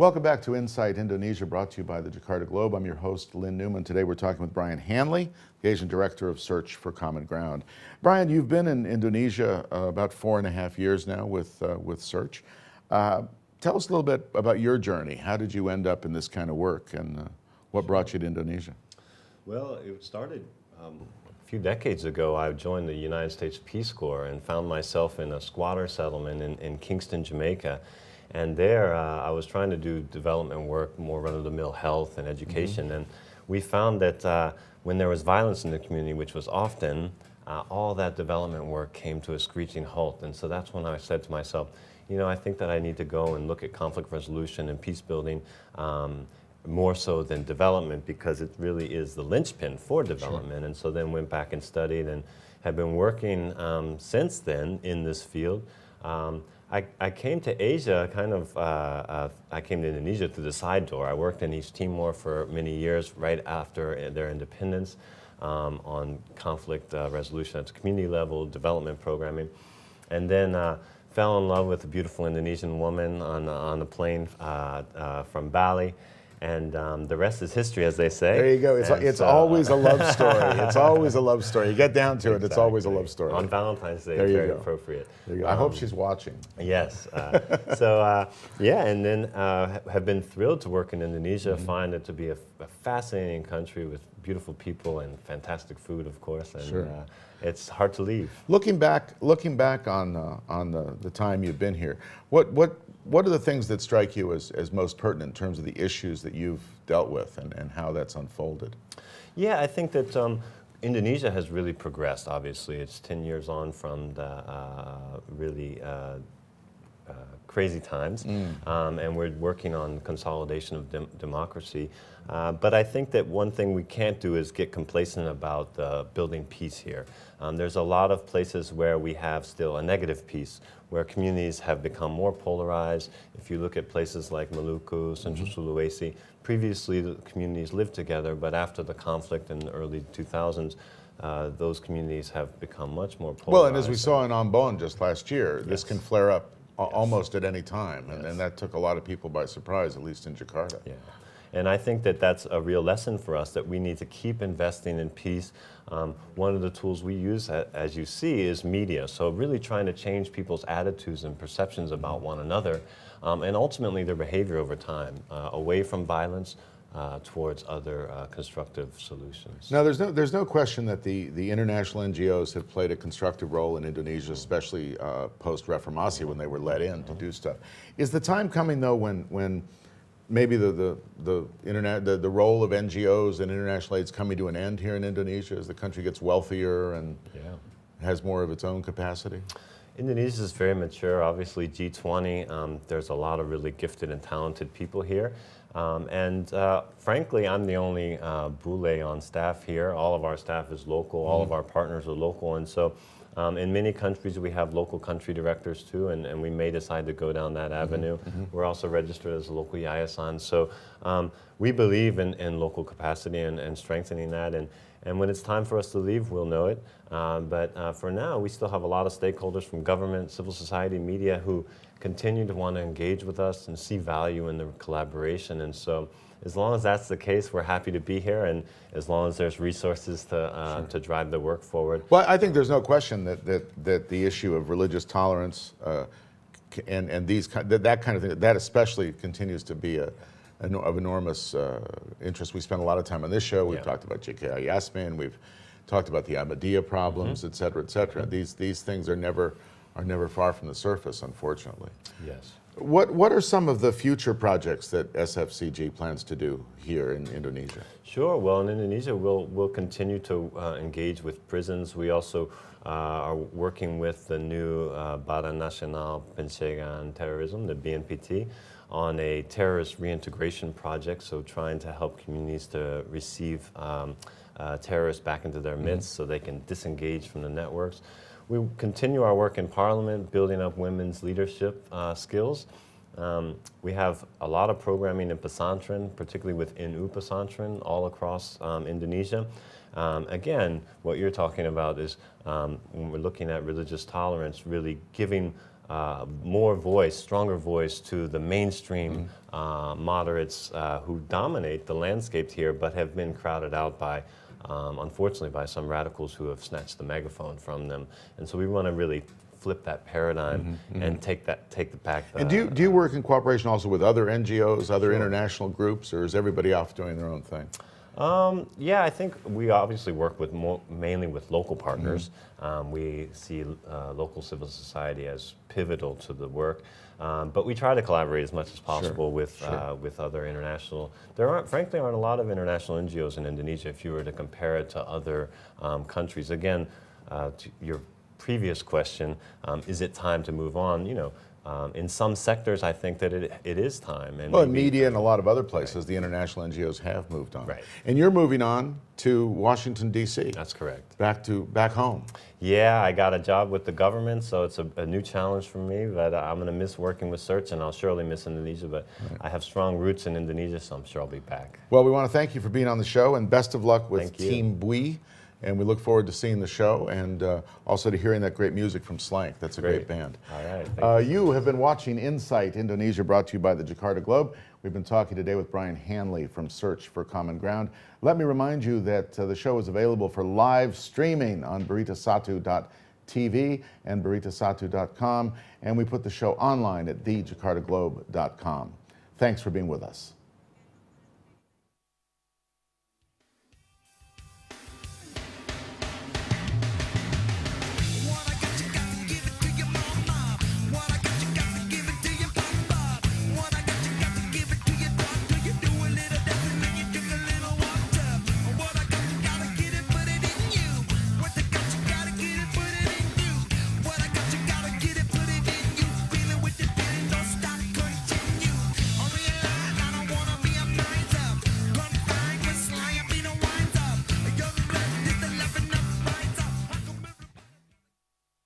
Welcome back to Insight Indonesia, brought to you by the Jakarta Globe. I'm your host, Lynn Newman. Today we're talking with Brian Hanley, the Asian Director of Search for Common Ground. Brian, you've been in Indonesia about 4.5 years now with Search. Tell us a little bit about your journey. How did you end up in this kind of work, and what brought you to Indonesia? Well, it started a few decades ago. I joined the United States Peace Corps and found myself in a squatter settlement in Kingston, Jamaica. And there, I was trying to do development work, more run-of-the-mill health and education. And we found that when there was violence in the community, which was often, all that development work came to a screeching halt. And so that's when I said to myself, you know, I think that I need to go and look at conflict resolution and peace building more so than development, because it really is the linchpin for development. Sure. And so then went back and studied and have been working since then in this field. I came to Asia I came to Indonesia through the side door. I worked in East Timor for many years right after their independence on conflict resolution at the community level, development programming, and then fell in love with a beautiful Indonesian woman on a plane from Bali. And the rest is history, as they say. There you go. It's always a love story. It's always a love story. You get down to it, it's always a love story. On Valentine's Day, very appropriate. There you go. I hope she's watching. Yes. Yeah, and then have been thrilled to work in Indonesia, find it to be a fascinating country with beautiful people and fantastic food, of course. And sure. It's hard to leave. Looking back on the time you've been here, what are the things that strike you as most pertinent in terms of the issues that you've dealt with and how that's unfolded? Yeah, I think that Indonesia has really progressed, obviously. It's 10 years on from the really crazy times, and we're working on consolidation of democracy. But I think that one thing we can't do is get complacent about building peace here. There's a lot of places where we have still a negative peace, where communities have become more polarized. If you look at places like Maluku, Central Sulawesi, previously the communities lived together, but after the conflict in the early 2000s, those communities have become much more polarized. Well, and as we saw in Ambon just last year, this can flare up almost at any time, and that took a lot of people by surprise, at least in Jakarta. Yeah. And I think that that's a real lesson for us, that we need to keep investing in peace. One of the tools we use, as you see, is media. So really trying to change people's attitudes and perceptions about one another, and ultimately their behavior over time, away from violence towards other constructive solutions. Now, there's no question that the international NGOs have played a constructive role in Indonesia, especially post-Reformasi, when they were let in to do stuff. Is the time coming, though, when maybe the role of NGOs and international aid is coming to an end here in Indonesia as the country gets wealthier and has more of its own capacity? Indonesia is very mature. Obviously, G20, there's a lot of really gifted and talented people here. Frankly, I'm the only Bule on staff here. All of our staff is local. All of our partners are local. And so in many countries, we have local country directors too, and we may decide to go down that avenue. We're also registered as a local yayasan. So we believe in local capacity and strengthening that. And when it's time for us to leave, we'll know it. But for now, we still have a lot of stakeholders from government, civil society, media who continue to want to engage with us and see value in the collaboration. And so as long as that's the case, we're happy to be here, and as long as there's resources to drive the work forward. Well, I think there's no question that the issue of religious tolerance and that kind of thing, that especially continues to be of enormous interest. We spend a lot of time on this show. We've talked about JKI Yasmin. We've talked about the Ahmadiyya problems, et cetera, et cetera. These things are never far from the surface, unfortunately. Yes. What are some of the future projects that SFCG plans to do here in Indonesia? Sure. Well, in Indonesia, we'll continue to engage with prisons. We also are working with the new Badan Nasional Pencegahan Terrorism, the BNPT, on a terrorist reintegration project, so trying to help communities to receive terrorists back into their midst so they can disengage from the networks. We continue our work in Parliament, building up women's leadership skills. We have a lot of programming in pesantren, particularly with NU pesantren all across Indonesia. Again, what you're talking about is when we're looking at religious tolerance, really giving more voice, stronger voice to the mainstream moderates who dominate the landscape here, but have been crowded out by, unfortunately, by some radicals who have snatched the megaphone from them. And so we want to really flip that paradigm and take the back. And do you work in cooperation also with other NGOs, other Sure. international groups, or is everybody off doing their own thing? Yeah, I think we obviously work with mainly with local partners. We see local civil society as pivotal to the work, but we try to collaborate as much as possible with other international. Frankly, aren't a lot of international NGOs in Indonesia if you were to compare it to other countries. Again, to your previous question, is it time to move on? You know. In some sectors, I think that it is time. And well, in media and a lot of other places, the international NGOs have moved on. Right. And you're moving on to Washington, D.C. That's correct. Back home. Yeah, I got a job with the government, so it's a new challenge for me, but I'm going to miss working with Search, and I'll surely miss Indonesia, but I have strong roots in Indonesia, so I'm sure I'll be back. Well, we want to thank you for being on the show, and best of luck with Tim Bui. And we look forward to seeing the show and also to hearing that great music from Slank. That's a great band. All right. You have been watching Insight Indonesia, brought to you by the Jakarta Globe. We've been talking today with Brian Hanley from Search for Common Ground. Let me remind you that the show is available for live streaming on beritasatu.tv and beritasatu.com, and we put the show online at thejakartaglobe.com. Thanks for being with us.